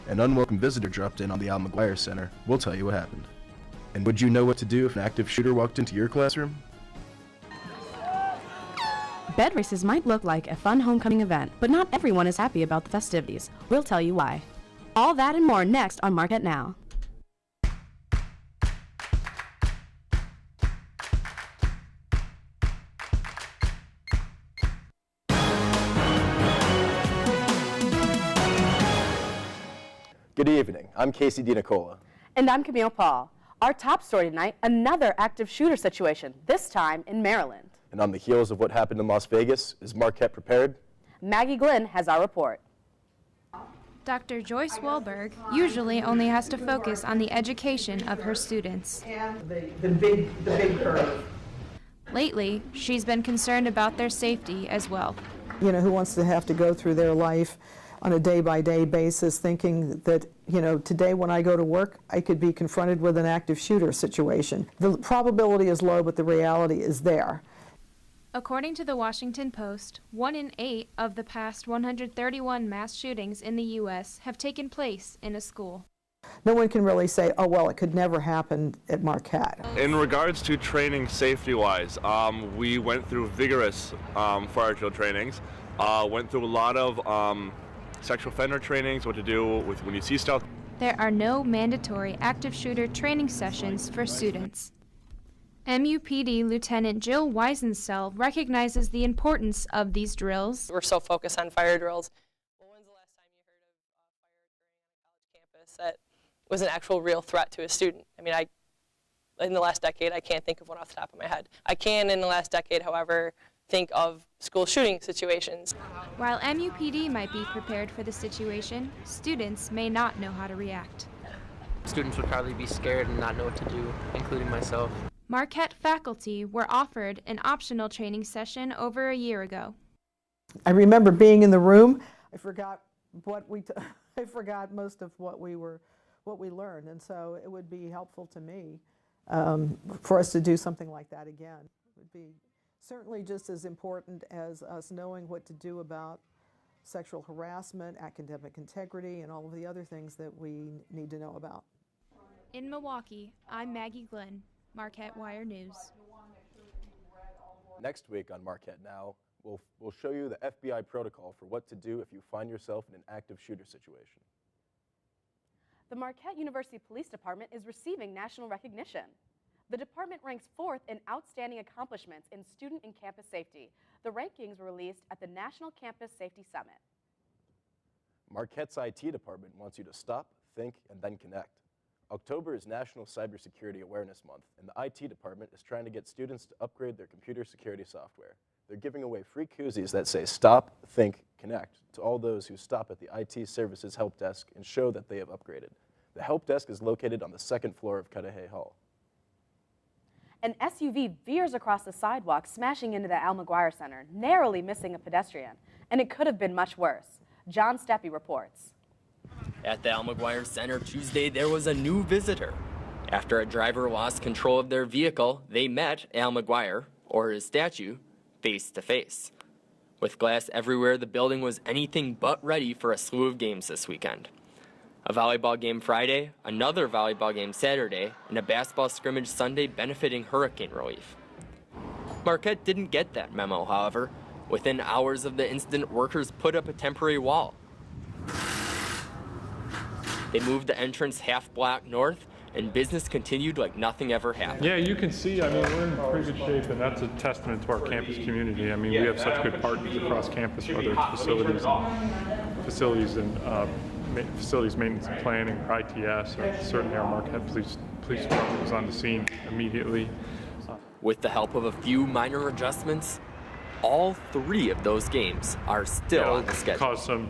An unwelcome visitor dropped in on the Al McGuire Center. We'll tell you what happened. And would you know what to do if an active shooter walked into your classroom? Bed races might look like a fun homecoming event, but not everyone is happy about the festivities. We'll tell you why. All that and more next on Marquette Now. Good evening. I'm Casey DiNicola. And I'm Camille Paul. Our top story tonight, another active shooter situation, this time in Maryland. And on the heels of what happened in Las Vegas, is Marquette prepared? Maggie Glenn has our report. Dr. Joyce Wahlberg usually only has to focus on the education of her students. And the big curve. Lately, she's been concerned about their safety as well. You know, who wants to have to go through their life on a day-by-day basis thinking that, you know, today when I go to work, I could be confronted with an active shooter situation. The probability is low, but the reality is there. According to the Washington Post, 1 in 8 of the past 131 mass shootings in the U.S. have taken place in a school. No one can really say, oh, well, it could never happen at Marquette. In regards to training safety-wise, we went through vigorous fire drill trainings, went through a lot of sexual offender trainings, what to do with when you see stuff. There are no mandatory active shooter training sessions for students. MUPD Lieutenant Jill Weisensell recognizes the importance of these drills. We're so focused on fire drills. Well, when's the last time you heard of fire occurring on a college campus that was an actual real threat to a student? I mean, in the last decade, I can't think of one off the top of my head. I can, in the last decade, however, think of school shooting situations. While MUPD might be prepared for the situation, students may not know how to react. Students would probably be scared and not know what to do, including myself. Marquette faculty were offered an optional training session over a year ago. I remember being in the room. I forgot I forgot most of what we learned, and so it would be helpful to me for us to do something like that again. It would be certainly just as important as us knowing what to do about sexual harassment, academic integrity, and all of the other things that we need to know about. In Milwaukee, I'm Maggie Glenn, Marquette Wire News. Next week on Marquette Now, we'll show you the FBI protocol for what to do if you find yourself in an active shooter situation. The Marquette University Police Department is receiving national recognition. The department ranks 4th in outstanding accomplishments in student and campus safety. The rankings were released at the National Campus Safety Summit. Marquette's IT department wants you to stop, think, and then connect. October is National Cybersecurity Awareness Month, and the IT department is trying to get students to upgrade their computer security software. They're giving away free koozies that say stop, think, connect to all those who stop at the IT Services Help Desk and show that they have upgraded. The Help Desk is located on the 2nd floor of Cudahy Hall. An SUV veers across the sidewalk, smashing into the Al McGuire Center, narrowly missing a pedestrian. And it could have been much worse. John Steppe reports. At the Al McGuire Center Tuesday, there was a new visitor. After a driver lost control of their vehicle, they met Al McGuire, or his statue, face to face. With glass everywhere, the building was anything but ready for a slew of games this weekend. A volleyball game Friday, another volleyball game Saturday, and a basketball scrimmage Sunday benefiting hurricane relief. Marquette didn't get that memo, however. Within hours of the incident, workers put up a temporary wall. They moved the entrance half block north, and business continued like nothing ever happened. Yeah, you can see, I mean, we're in pretty good shape, and that's a testament to our campus community. I mean, we have such good partners across campus, whether it's facilities maintenance and planning, or ITS, or certainly our Marquette Police Department was on the scene immediately. With the help of a few minor adjustments, all 3 of those games are still scheduled. Caused some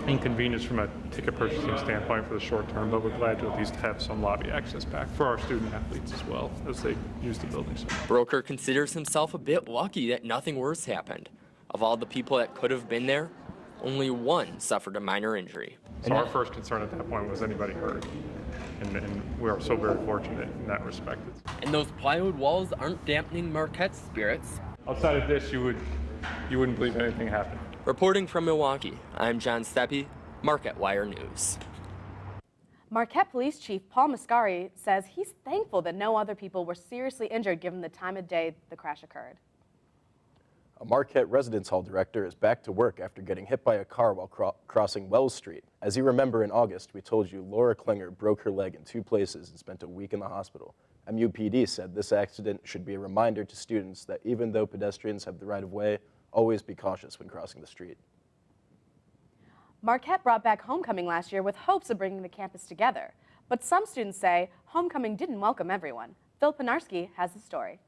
inconvenience from a ticket purchasing standpoint for the short term, but we're glad to at least have some lobby access back for our student athletes as well as they use the building so much. Broker considers himself a bit lucky that nothing worse happened. Of all the people that could have been there, only 1 suffered a minor injury. So our first concern at that point was anybody hurt, and we are so very fortunate in that respect. And those plywood walls aren't dampening Marquette's spirits. Outside of this, you wouldn't believe anything happened. Reporting from Milwaukee, I'm John Steppe, Marquette Wire News. Marquette Police Chief Paul Mascari says he's thankful that no other people were seriously injured given the time of day the crash occurred. A Marquette Residence Hall director is back to work after getting hit by a car while crossing Wells Street. As you remember, in August, we told you Laura Klinger broke her leg in 2 places and spent a week in the hospital. MUPD said this accident should be a reminder to students that even though pedestrians have the right of way, always be cautious when crossing the street. Marquette brought back homecoming last year with hopes of bringing the campus together. But some students say homecoming didn't welcome everyone. Phil Pinarski has the story.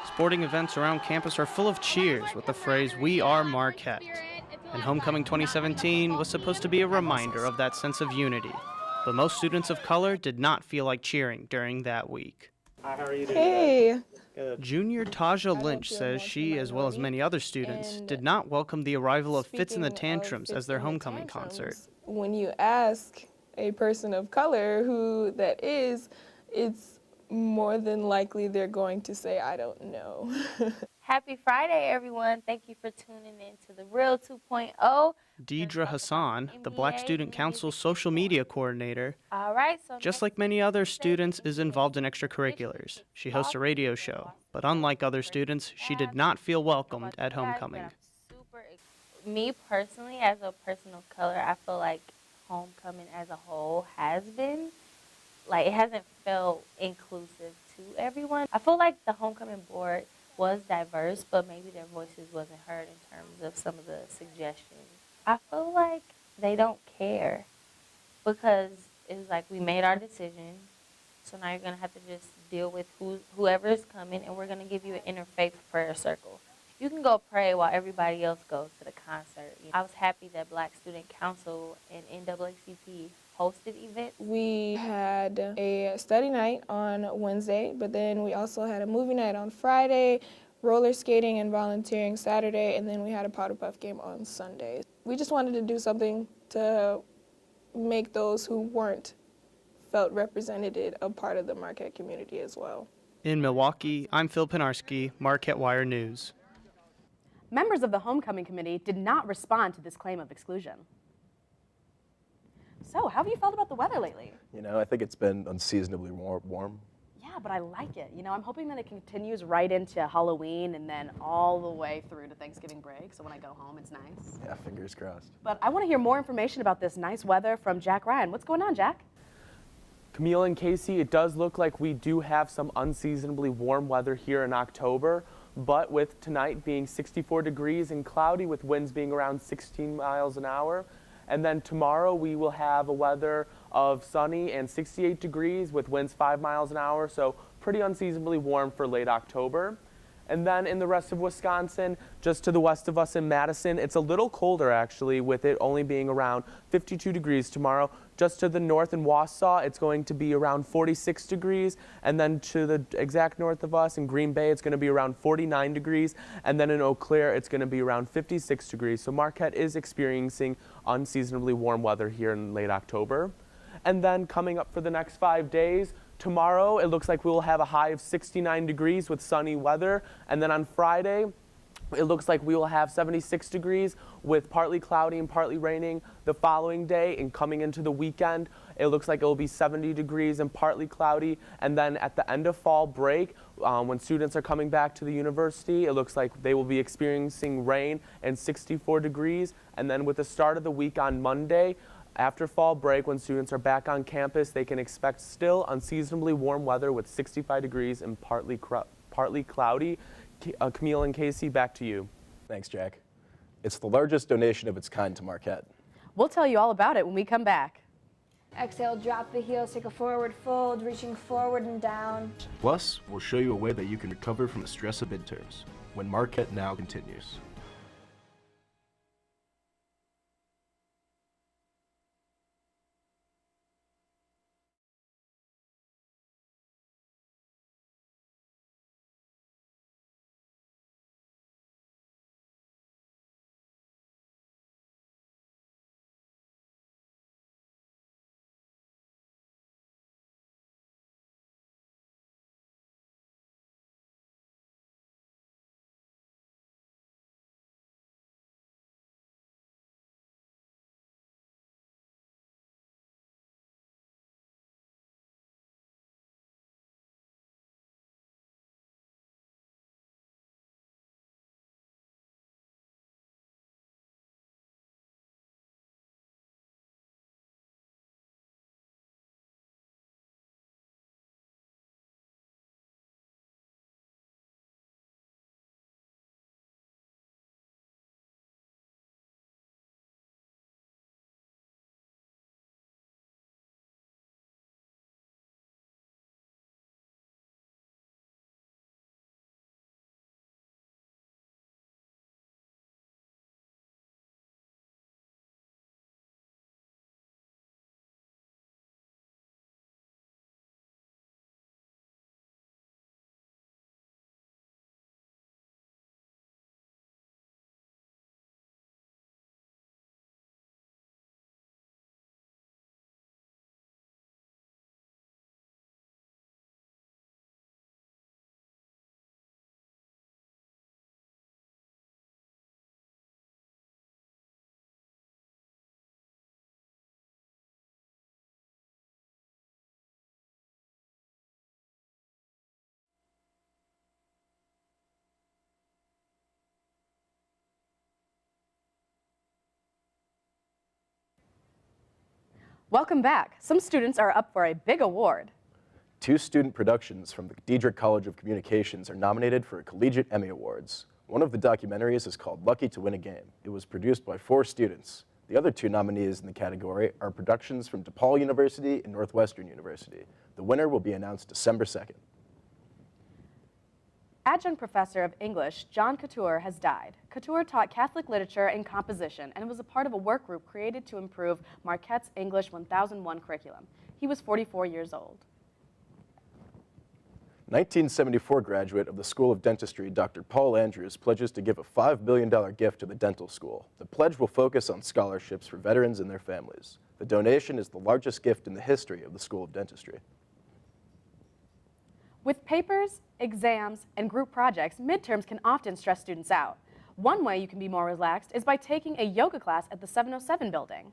Sporting events around campus are full of cheers with the phrase, "We are Marquette." And Homecoming 2017 was supposed to be a reminder of that sense of unity. But most students of color did not feel like cheering during that week. Hi, how are you doing? Hey. Good. Junior Taja Lynch says she, as well as many other students, did not welcome the arrival of Fits in the Tantrums as their homecoming concert. When you ask a person of color who that is, it's more than likely they're going to say, I don't know. Happy Friday, everyone. Thank you for tuning in to The Real 2.0. Deidre Hassan, the Black Student Council's social media coordinator, All right, just like many other students, is involved in extracurriculars. She hosts a radio show, but unlike other students, she did not feel welcomed at homecoming. Me personally, as a person of color, I feel like homecoming as a whole has been, like, it hasn't felt inclusive to everyone. I feel like the homecoming board was diverse, but maybe their voices wasn't heard in terms of some of the suggestions. I feel like they don't care because it's like we made our decision, so now you're going to have to just deal with whoever is coming, and we're going to give you an interfaith prayer circle. You can go pray while everybody else goes to the concert. I was happy that Black Student Council and NAACP hosted events. We had a study night on Wednesday, but then we also had a movie night on Friday, roller skating and volunteering Saturday, and then we had a powder puff game on Sunday. We just wanted to do something to make those who weren't felt represented a part of the Marquette community as well. In Milwaukee, I'm Phil Pinarski, Marquette Wire News. Members of the homecoming committee did not respond to this claim of exclusion. So, how have you felt about the weather lately? You know, I think it's been unseasonably warm. Yeah, but I like it. You know, I'm hoping that it continues right into Halloween and then all the way through to Thanksgiving break. So when I go home, it's nice. Yeah, fingers crossed. But I want to hear more information about this nice weather from Jack Ryan. What's going on, Jack? Camille and Casey, it does look like we do have some unseasonably warm weather here in October, but with tonight being 64 degrees and cloudy with winds being around 16 miles an hour. And then tomorrow we will have a weather of sunny and 68 degrees with winds 5 miles an hour, so pretty unseasonably warm for late October. And then in the rest of Wisconsin, just to the west of us in Madison, it's a little colder actually, with it only being around 52 degrees tomorrow. Just to the north in Wausau, it's going to be around 46 degrees. And then to the exact north of us in Green Bay, it's going to be around 49 degrees. And then in Eau Claire, it's going to be around 56 degrees. So Marquette is experiencing unseasonably warm weather here in late October. And then coming up for the next 5 days, tomorrow, it looks like we will have a high of 69 degrees with sunny weather. And then on Friday, it looks like we will have 76 degrees with partly cloudy and partly raining the following day. And coming into the weekend, it looks like it will be 70 degrees and partly cloudy. And then at the end of fall break, when students are coming back to the university, it looks like they will be experiencing rain and 64 degrees. And then with the start of the week on Monday, after fall break, when students are back on campus, they can expect still unseasonably warm weather with 65 degrees and partly cloudy. Camille and Casey, back to you. Thanks, Jack. It's the largest donation of its kind to Marquette. We'll tell you all about it when we come back. Exhale, drop the heels, take a forward fold, reaching forward and down. Plus, we'll show you a way that you can recover from the stress of midterms when Marquette Now continues. Welcome back. Some students are up for a big award. 2 student productions from the Diedrich College of Communications are nominated for Collegiate Emmy Awards. One of the documentaries is called Lucky to Win a Game. It was produced by 4 students. The other 2 nominees in the category are productions from DePaul University and Northwestern University. The winner will be announced December 2nd. Adjunct Professor of English John Couture has died. Couture taught Catholic literature and composition and was a part of a work group created to improve Marquette's English 1001 curriculum. He was 44 years old. 1974 graduate of the School of Dentistry, Dr. Paul Andrews, pledges to give a $5 billion gift to the dental school. The pledge will focus on scholarships for veterans and their families. The donation is the largest gift in the history of the School of Dentistry. With papers, exams, and group projects, midterms can often stress students out. One way you can be more relaxed is by taking a yoga class at the 707 building.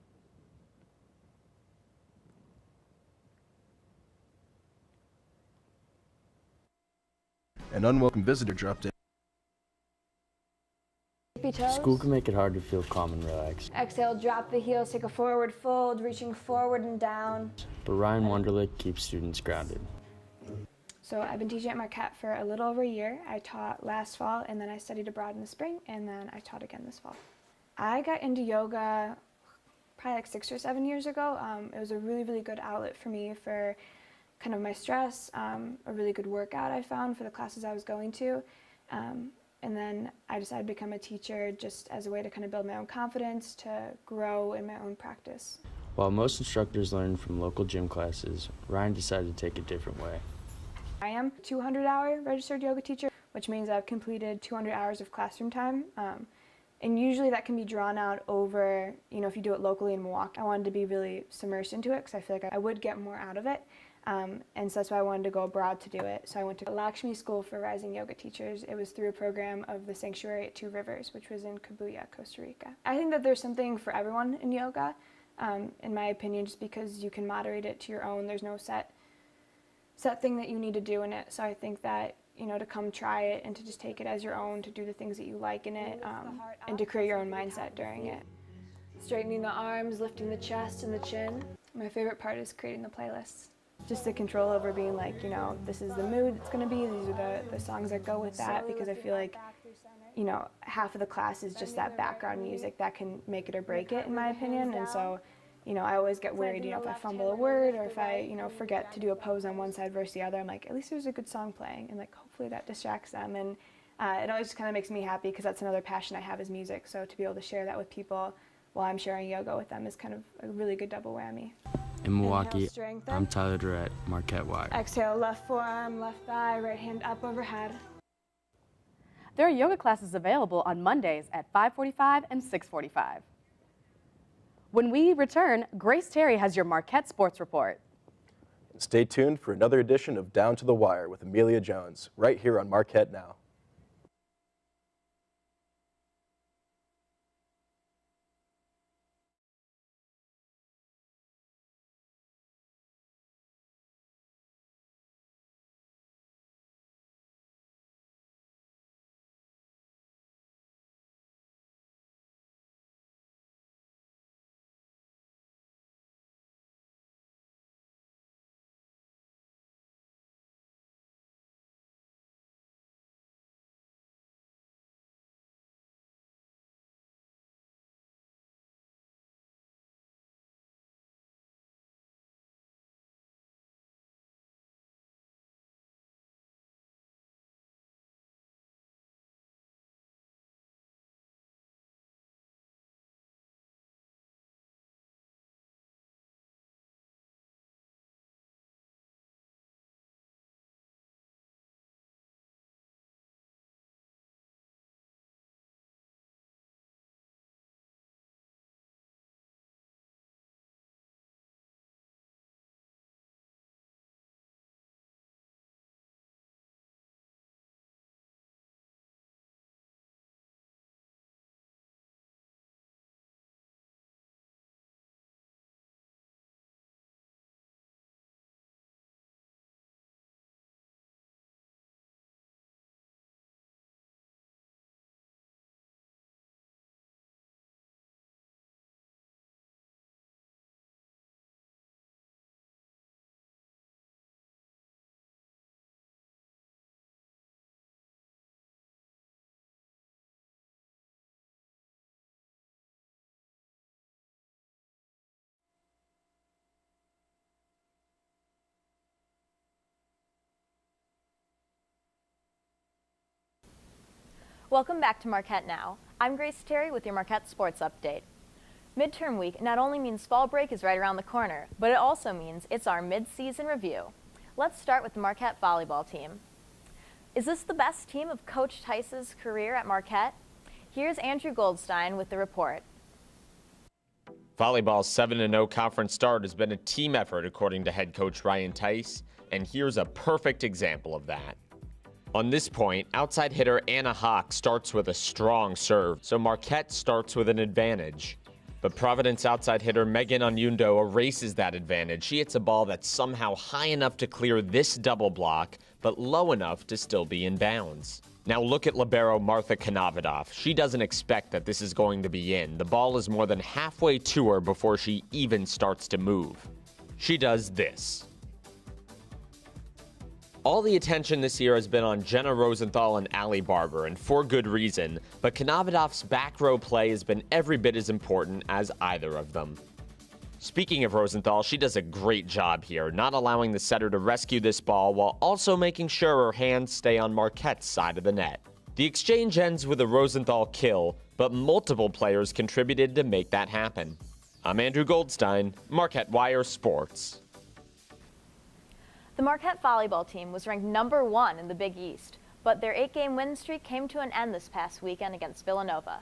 An unwelcome visitor dropped in. School can make it hard to feel calm and relaxed. Exhale, drop the heels, take a forward fold, reaching forward and down. But Ryan Wunderlich keeps students grounded. So I've been teaching at Marquette for a little over a year. I taught last fall, and then I studied abroad in the spring, and then I taught again this fall. I got into yoga probably like 6 or 7 years ago. It was a really, really good outlet for me for kind of my stress, a really good workout I found for the classes I was going to. And then I decided to become a teacher just as a way to kind of build my own confidence, to grow in my own practice. While most instructors learn from local gym classes, Ryan decided to take a different way. I am a 200-hour registered yoga teacher, which means I've completed 200 hours of classroom time. And usually that can be drawn out over, if you do it locally in Milwaukee. I wanted to be really submersed into it because I feel like I would get more out of it. And so that's why I wanted to go abroad to do it. So I went to Lakshmi School for Rising Yoga Teachers. It was through a program of the Sanctuary at Two Rivers, which was in Cabuya, Costa Rica. I think that there's something for everyone in yoga, in my opinion, just because you can moderate it to your own. There's no set thing that you need to do in it. So I think that, to come try it and to just take it as your own, to do the things that you like in it, and to create your own mindset during it. Straightening the arms, lifting the chest and the chin. My favorite part is creating the playlists. Just the control over being like, this is the mood it's going to be, these are the songs that go with that, because I feel like, half of the class is just that background music that can make it or break it, in my opinion. And so, I always get worried, if I fumble a word or if I, forget to do a pose on one side versus the other, I'm like, at least there's a good song playing, and like, hopefully that distracts them. And it always just kind of makes me happy, because that's another passion I have, is music. So to be able to share that with people while I'm sharing yoga with them is kind of a really good double whammy. In Milwaukee, I'm Tyler Durrett, Marquette Wire. Exhale, left forearm, left thigh, right hand up overhead. There are yoga classes available on Mondays at 5:45 and 6:45. When we return, Grace Terry has your Marquette Sports Report. And stay tuned for another edition of Down to the Wire with Amelia Jones, right here on Marquette Now. Welcome back to Marquette Now. I'm Grace Terry with your Marquette Sports Update. Midterm week not only means fall break is right around the corner, but it also means it's our mid-season review. Let's start with the Marquette volleyball team. Is this the best team of Coach Tice's career at Marquette? Here's Andrew Goldstein with the report. Volleyball's 7-0 conference start has been a team effort, according to head coach Ryan Tice, and here's a perfect example of that. On this point, outside hitter Anna Hawk starts with a strong serve, so Marquette starts with an advantage. But Providence outside hitter Megan Onyundo erases that advantage. She hits a ball that's somehow high enough to clear this double block, but low enough to still be in bounds. Now look at libero Martha Konovadoff. She doesn't expect that this is going to be in. The ball is more than halfway to her before she even starts to move. She does this. All the attention this year has been on Jenna Rosenthal and Allie Barber, and for good reason, but Konovadoff's back row play has been every bit as important as either of them. Speaking of Rosenthal, she does a great job here, not allowing the setter to rescue this ball while also making sure her hands stay on Marquette's side of the net. The exchange ends with a Rosenthal kill, but multiple players contributed to make that happen. I'm Andrew Goldstein, Marquette Wire Sports. The Marquette volleyball team was ranked number 1 in the Big East, but their 8-game win streak came to an end this past weekend against Villanova.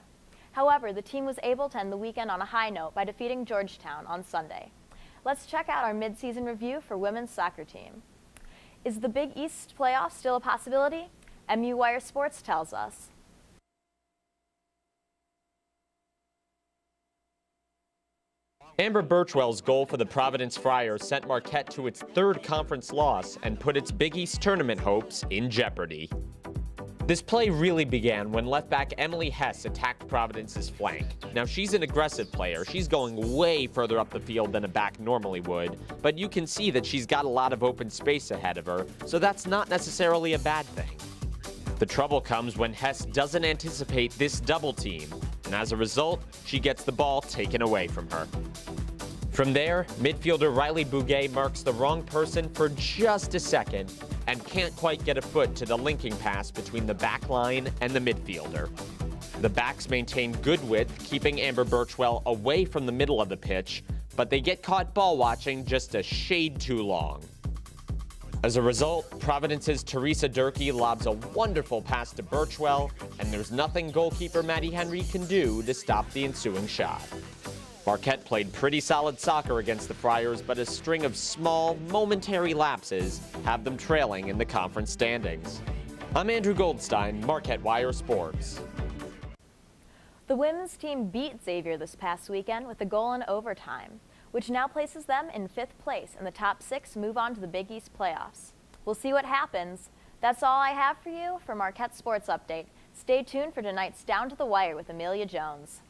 However, the team was able to end the weekend on a high note by defeating Georgetown on Sunday. Let's check out our mid-season review for women's soccer team. Is the Big East playoff still a possibility? MU Wire Sports tells us. Amber Birchwell's goal for the Providence Friars sent Marquette to its 3rd conference loss and put its Big East tournament hopes in jeopardy. This play really began when left back Emily Hess attacked Providence's flank. Now, she's an aggressive player. She's going way further up the field than a back normally would, but you can see that she's got a lot of open space ahead of her, so that's not necessarily a bad thing. The trouble comes when Hess doesn't anticipate this double team, and as a result, she gets the ball taken away from her. From there, midfielder Riley Bouguet marks the wrong person for just a second and can't quite get a foot to the linking pass between the back line and the midfielder. The backs maintain good width, keeping Amber Birchwell away from the middle of the pitch, but they get caught ball watching just a shade too long. As a result, Providence's Teresa Durkee lobs a wonderful pass to Birchwell, and there's nothing goalkeeper Maddie Henry can do to stop the ensuing shot. Marquette played pretty solid soccer against the Friars, but a string of small, momentary lapses have them trailing in the conference standings. I'm Andrew Goldstein, Marquette Wire Sports. The women's team beat Xavier this past weekend with a goal in overtime, which now places them in 5th place, and the top 6 move on to the Big East playoffs. We'll see what happens. That's all I have for you for Marquette Sports Update. Stay tuned for tonight's Down to the Wire with Amelia Jones.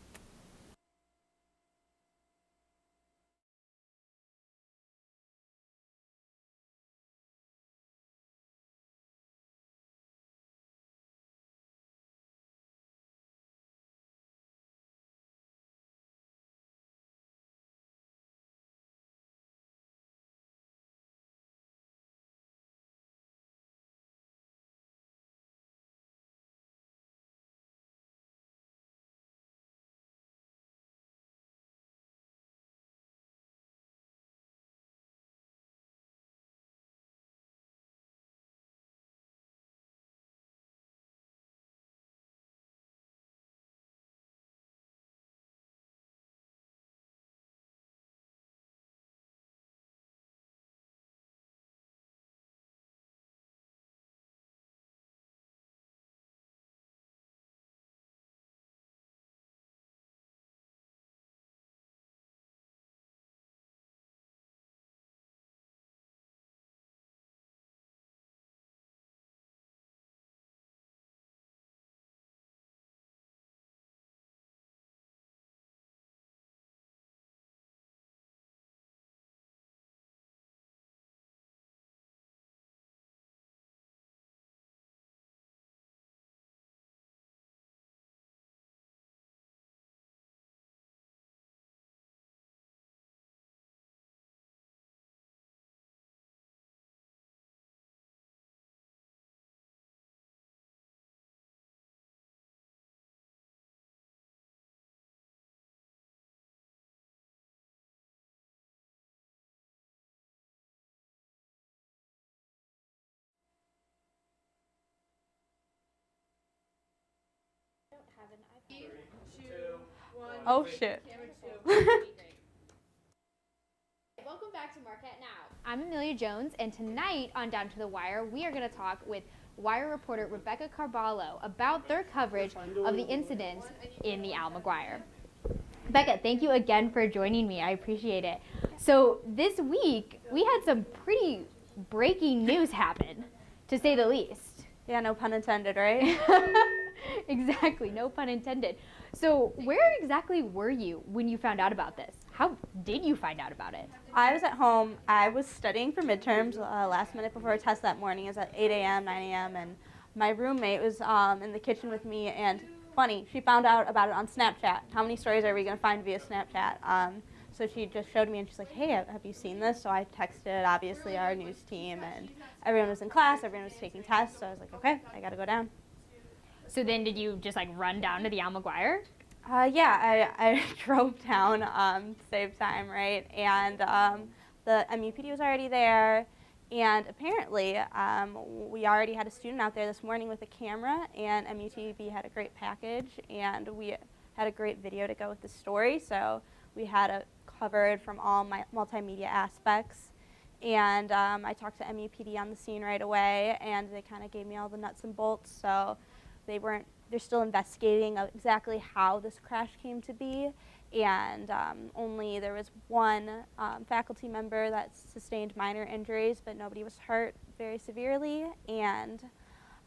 Oh shit. Welcome back to Marquette Now. I'm Amelia Jones, and tonight on Down to the Wire, we are going to talk with Wire reporter Rebecca Carballo about their coverage of the incidents in the Almaguire. Rebecca, thank you again for joining me. I appreciate it. So this week, we had some pretty breaking news happen, to say the least. Yeah, no pun intended, right? Exactly, no pun intended. So where exactly were you when you found out about this? How did you find out about it? I was at home. I was studying for midterms last minute before a test that morning. It was at 8 a.m., 9 a.m., and my roommate was in the kitchen with me, and funny, she found out about it on Snapchat. How many stories are we going to find via Snapchat? So she just showed me, and she's like, hey, have you seen this? So I texted, obviously, our news team, and everyone was in class, everyone was taking tests, so I was like, okay, I got to go down. So then did you just like run down to the Almaguire? Yeah, I drove down to save time, right? And the MUPD was already there, and apparently we already had a student out there this morning with a camera, and MUTB had a great package, and we had a great video to go with the story, so we had it covered from all my multimedia aspects. And I talked to MUPD on the scene right away, and they kind of gave me all the nuts and bolts, so they're still investigating exactly how this crash came to be, and only there was one faculty member that sustained minor injuries, but nobody was hurt very severely, and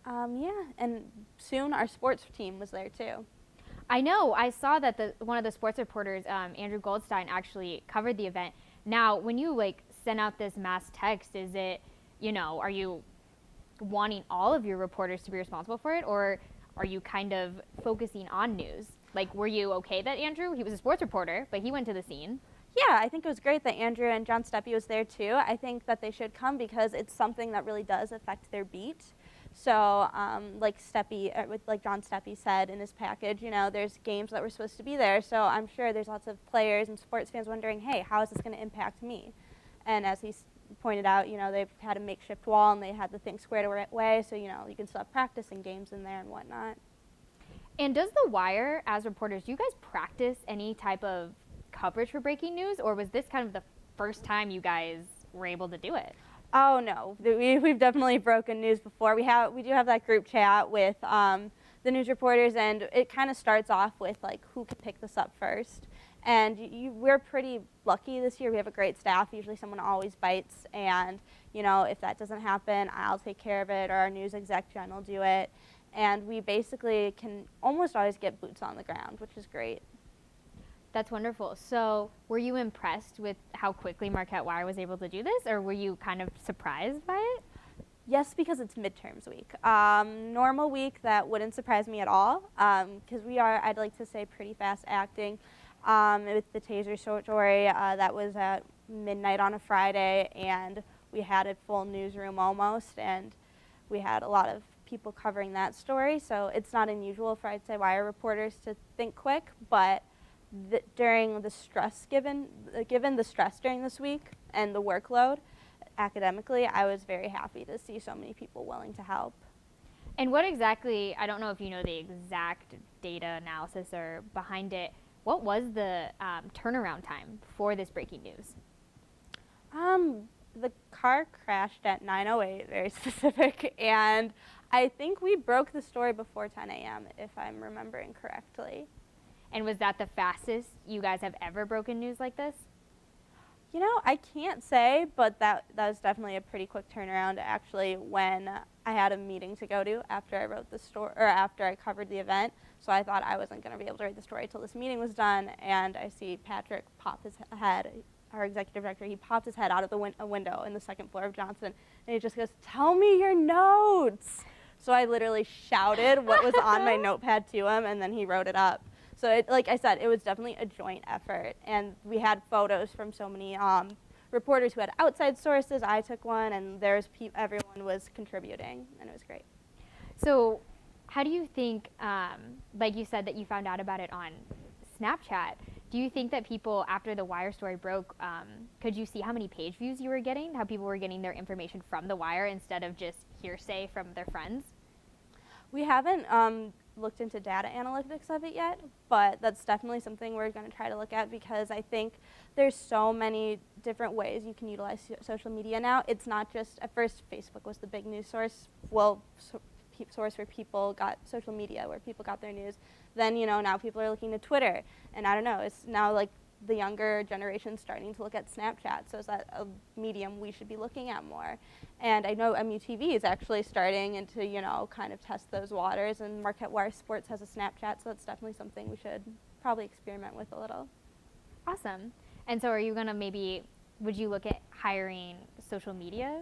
yeah, and soon our sports team was there too. I know, I saw that one of the sports reporters, Andrew Goldstein, actually covered the event. Now, when you like send out this mass text, is it, are you wanting all of your reporters to be responsible for it, or are you kind of focusing on news? Like, were you okay that Andrew, he was a sports reporter, but he went to the scene? Yeah, I think it was great that Andrew and John Steppe was there too. I think that they should come because it's something that really does affect their beat. So like John Steppe said in his package, there's games that were supposed to be there. So I'm sure there's lots of players and sports fans wondering, hey, how is this going to impact me? And as he pointed out, they've had a makeshift wall and they had the thing squared away, so you can still have practice and games in there and whatnot. And does the Wire, as reporters, do you guys practice any type of coverage for breaking news, or was this kind of the first time you guys were able to do it? Oh no, we've definitely broken news before. We do have that group chat with the news reporters, and it kind of starts off with like who could pick this up first. And we're pretty lucky this year. We have a great staff. Usually someone always bites, and if that doesn't happen, I'll take care of it, or our news exec Jen will do it. And we basically can almost always get boots on the ground, which is great. That's wonderful. So were you impressed with how quickly Marquette Wire was able to do this, or were you kind of surprised by it? Yes, because it's midterms week. Normal week, that wouldn't surprise me at all, because we are, I'd like to say, pretty fast acting. With the Taser story, that was at midnight on a Friday, and we had a full newsroom almost, and we had a lot of people covering that story, so it's not unusual for, I'd say, Wire reporters to think quick, but during the stress, given the stress during this week and the workload, academically, I was very happy to see so many people willing to help. And what exactly, I don't know if you know the exact data analysis or behind it, what was the turnaround time for this breaking news? The car crashed at 9:08, very specific, and I think we broke the story before 10 a.m., if I'm remembering correctly. And was that the fastest you guys have ever broken news like this? I can't say, but that was definitely a pretty quick turnaround, actually, when I had a meeting to go to after I wrote the story, or after I covered the event. So I thought I wasn't going to be able to write the story till this meeting was done, and I see Patrick pop his head, our executive director, he popped his head out of the window in the second floor of Johnson, and he just goes, "Tell me your notes." So I literally shouted what was on my notepad to him, and then he wrote it up. So like I said, it was definitely a joint effort, and we had photos from so many reporters who had outside sources. I took one, and everyone was contributing, and it was great. So how do you think, like you said that you found out about it on Snapchat, do you think that people, after the Wire story broke, could you see how many page views you were getting, how people were getting their information from the Wire instead of just hearsay from their friends? We haven't looked into data analytics of it yet, but that's definitely something we're going to try to look at, because I think there's so many different ways you can utilize social media now. It's not just, at first Facebook was the big news source, source where people got social media, where people got their news. Then, you know, now people are looking to Twitter, and I don't know, it's now like the younger generation starting to look at Snapchat, so is that a medium we should be looking at more? And I know MUTV is actually starting to, you know, kind of test those waters, and Marquette Wire Sports has a Snapchat, so that's definitely something we should probably experiment with a little. Awesome. And so are you going to would you look at hiring social media,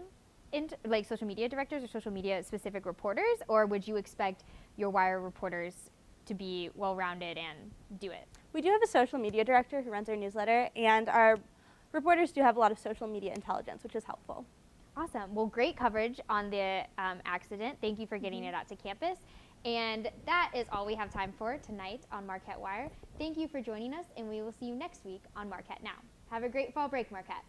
like social media directors or social media specific reporters, or would you expect your Wire reporters to be well-rounded and do it? We do have a social media director who runs our newsletter, and our reporters do have a lot of social media intelligence, which is helpful. Awesome. Well, great coverage on the accident. Thank you for getting it out to campus. And that is all we have time for tonight on Marquette Wire. Thank you for joining us, and we will see you next week on Marquette Now. Have a great fall break, Marquette.